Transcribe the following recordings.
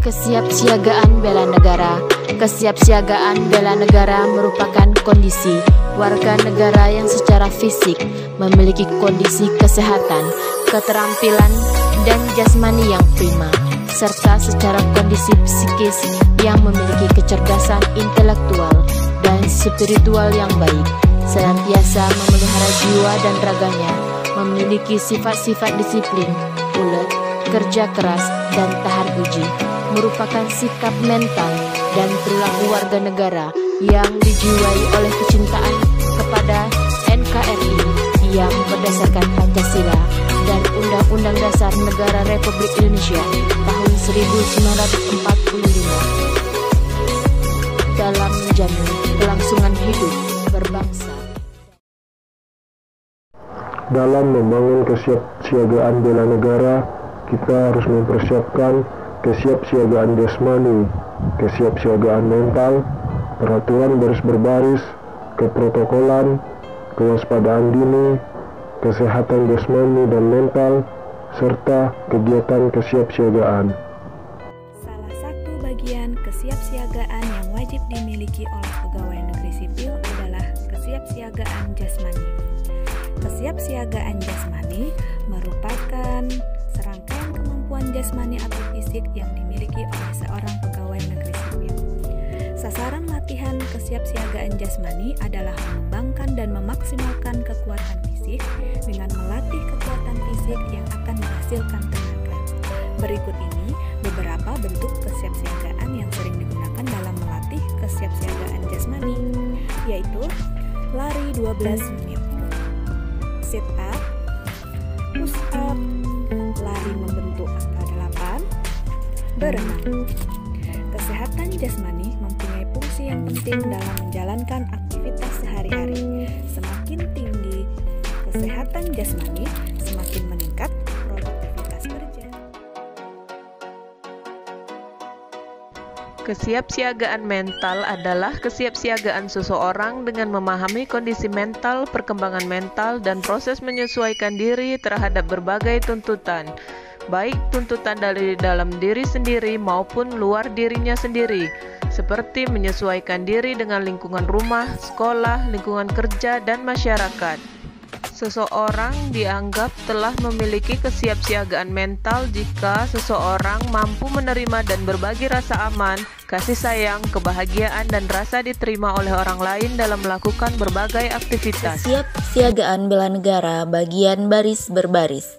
Kesiapsiagaan bela negara. Kesiapsiagaan bela negara merupakan kondisi warga negara yang secara fisik memiliki kondisi kesehatan, keterampilan, dan jasmani yang prima, serta secara kondisi psikis yang memiliki kecerdasan intelektual dan spiritual yang baik, senantiasa memelihara jiwa dan raganya, memiliki sifat-sifat disiplin, ulet, kerja keras, dan tahan uji, merupakan sikap mental dan perilaku warga negara yang dijiwai oleh kecintaan kepada NKRI yang berdasarkan Pancasila dan Undang-Undang Dasar Negara Republik Indonesia tahun 1945 dalam menjamin kelangsungan hidup berbangsa. Dalam membangun kesiapsiagaan bela negara, kita harus mempersiapkan kesiapsiagaan jasmani, kesiapsiagaan mental, peraturan baris berbaris, keprotokolan, kewaspadaan dini, kesehatan jasmani dan mental, serta kegiatan kesiapsiagaan. Salah satu bagian kesiapsiagaan yang wajib dimiliki oleh pegawai negeri sipil adalah kesiapsiagaan jasmani. Kesiapsiagaan jasmani merupakan serangkaian kemampuan jasmani atau fisik yang dimiliki oleh seorang pegawai negeri sipil. Sasaran latihan kesiapsiagaan jasmani adalah mengembangkan dan memaksimalkan kekuatan fisik dengan melatih kekuatan fisik yang akan menghasilkan tenaga. Berikut ini beberapa bentuk kesiapsiagaan yang sering digunakan dalam melatih kesiapsiagaan jasmani, yaitu lari 12 menit, sit up, push up, lari membentuk angka 8, berenang. Kesehatan jasmani mempunyai fungsi yang penting dalam menjalankan aktivitas sehari-hari. Semakin tinggi kesehatan jasmani, semakin meningkat produktivitas kerja. Kesiapsiagaan mental adalah kesiapsiagaan seseorang dengan memahami kondisi mental, perkembangan mental, dan proses menyesuaikan diri terhadap berbagai tuntutan, baik tuntutan dari dalam diri sendiri maupun luar dirinya sendiri, seperti menyesuaikan diri dengan lingkungan rumah, sekolah, lingkungan kerja, dan masyarakat. Seseorang dianggap telah memiliki kesiapsiagaan mental jika seseorang mampu menerima dan berbagi rasa aman, kasih sayang, kebahagiaan, dan rasa diterima oleh orang lain dalam melakukan berbagai aktivitas. Kesiapsiagaan bela negara bagian baris berbaris.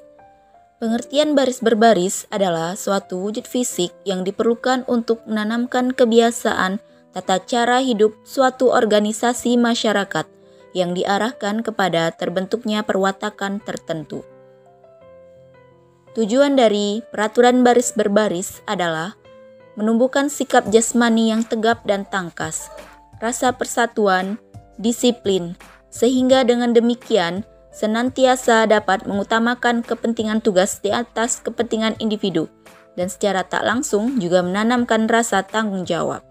Pengertian baris berbaris adalah suatu wujud fisik yang diperlukan untuk menanamkan kebiasaan tata cara hidup suatu organisasi masyarakat yang diarahkan kepada terbentuknya perwatakan tertentu. Tujuan dari peraturan baris berbaris adalah menumbuhkan sikap jasmani yang tegap dan tangkas, rasa persatuan, disiplin, sehingga dengan demikian senantiasa dapat mengutamakan kepentingan tugas di atas kepentingan individu dan secara tak langsung juga menanamkan rasa tanggung jawab.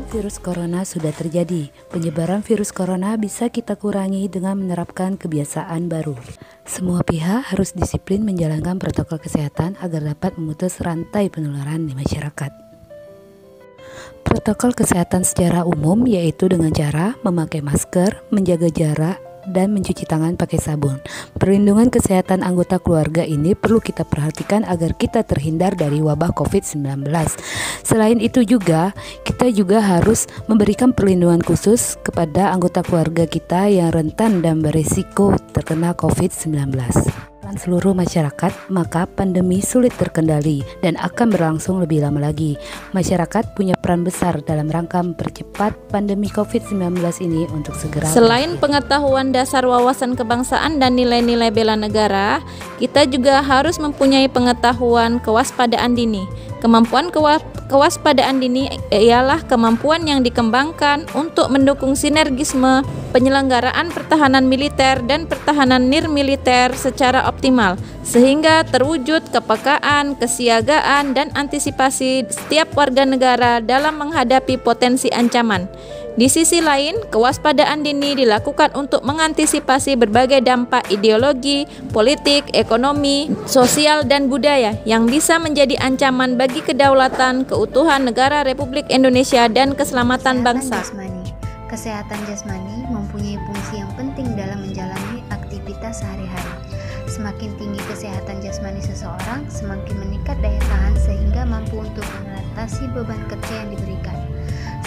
Virus corona sudah terjadi. Penyebaran virus corona bisa kita kurangi dengan menerapkan kebiasaan baru. Semua pihak harus disiplin menjalankan protokol kesehatan agar dapat memutus rantai penularan di masyarakat. Protokol kesehatan secara umum yaitu dengan cara memakai masker, menjaga jarak, dan mencuci tangan pakai sabun. Perlindungan kesehatan anggota keluarga ini perlu kita perhatikan agar kita terhindar dari wabah COVID-19. Selain itu juga, kita juga harus memberikan perlindungan khusus kepada anggota keluarga kita yang rentan dan berisiko terkena COVID-19. seluruh masyarakat, maka pandemi sulit terkendali dan akan berlangsung lebih lama lagi. Masyarakat punya peran besar dalam rangka mempercepat pandemi COVID-19 ini untuk segera. Selain pengetahuan dasar wawasan kebangsaan dan nilai-nilai bela negara, kita juga harus mempunyai pengetahuan kewaspadaan dini. Kemampuan kewaspadaan dini ialah kemampuan yang dikembangkan untuk mendukung sinergisme penyelenggaraan pertahanan militer dan pertahanan nirmiliter secara optimal, sehingga terwujud kepekaan, kesiagaan, dan antisipasi setiap warga negara dalam menghadapi potensi ancaman. Di sisi lain, kewaspadaan dini dilakukan untuk mengantisipasi berbagai dampak ideologi, politik, ekonomi, sosial, dan budaya yang bisa menjadi ancaman bagi kedaulatan, keutuhan negara Republik Indonesia, dan keselamatan bangsa. Kesehatan jasmani mempunyai fungsi yang penting dalam menjalani aktivitas sehari-hari. Semakin tinggi kesehatan jasmani seseorang, semakin meningkat daya tahan sehingga mampu untuk mengatasi beban kerja yang diberikan.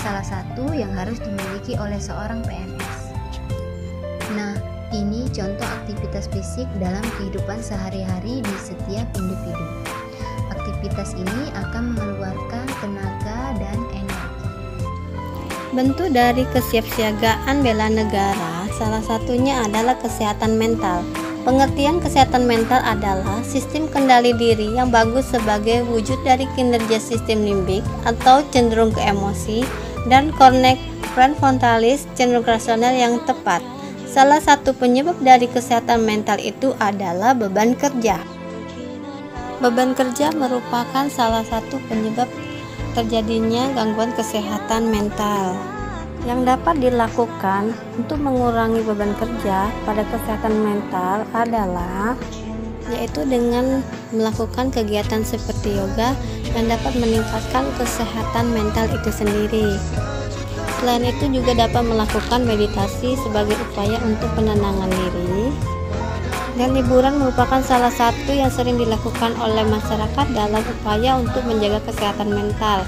Salah satu yang harus dimiliki oleh seorang PNS. Nah, ini contoh aktivitas fisik dalam kehidupan sehari-hari di setiap individu. Aktivitas ini akan mengeluarkan tenaga dan energi. Bentuk dari kesiapsiagaan bela negara, salah satunya adalah kesehatan mental. Pengertian kesehatan mental adalah sistem kendali diri yang bagus sebagai wujud dari kinerja sistem limbik atau cenderung ke emosi, dan korteks prefrontalis cenderung rasional yang tepat. Salah satu penyebab dari kesehatan mental itu adalah beban kerja. Beban kerja merupakan salah satu penyebab terjadinya gangguan kesehatan mental. Yang dapat dilakukan untuk mengurangi beban kerja pada kesehatan mental adalah yaitu dengan melakukan kegiatan seperti yoga yang dapat meningkatkan kesehatan mental itu sendiri. Selain itu juga dapat melakukan meditasi sebagai upaya untuk penenangan diri. Dan liburan merupakan salah satu yang sering dilakukan oleh masyarakat dalam upaya untuk menjaga kesehatan mental.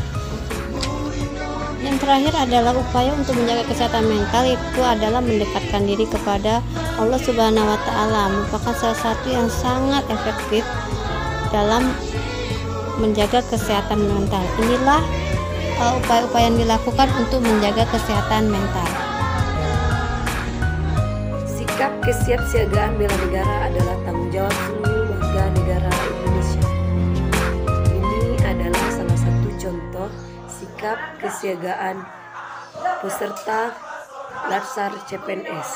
Yang terakhir adalah upaya untuk menjaga kesehatan mental itu adalah mendekatkan diri kepada Allah Subhanahu wa Ta'ala, merupakan salah satu yang sangat efektif dalam menjaga kesehatan mental. Inilah upaya-upaya yang dilakukan untuk menjaga kesehatan mental. Sikap kesiapsiagaan bela negara adalah tanggung jawab seluruh warga negara Indonesia. Ini adalah salah satu contoh sikap kesiagaan peserta Latsar CPNS.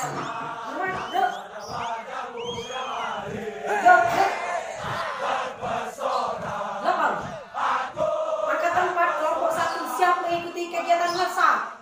Angkatan 4 kelompok 1 siap mengikuti kegiatan Latsar.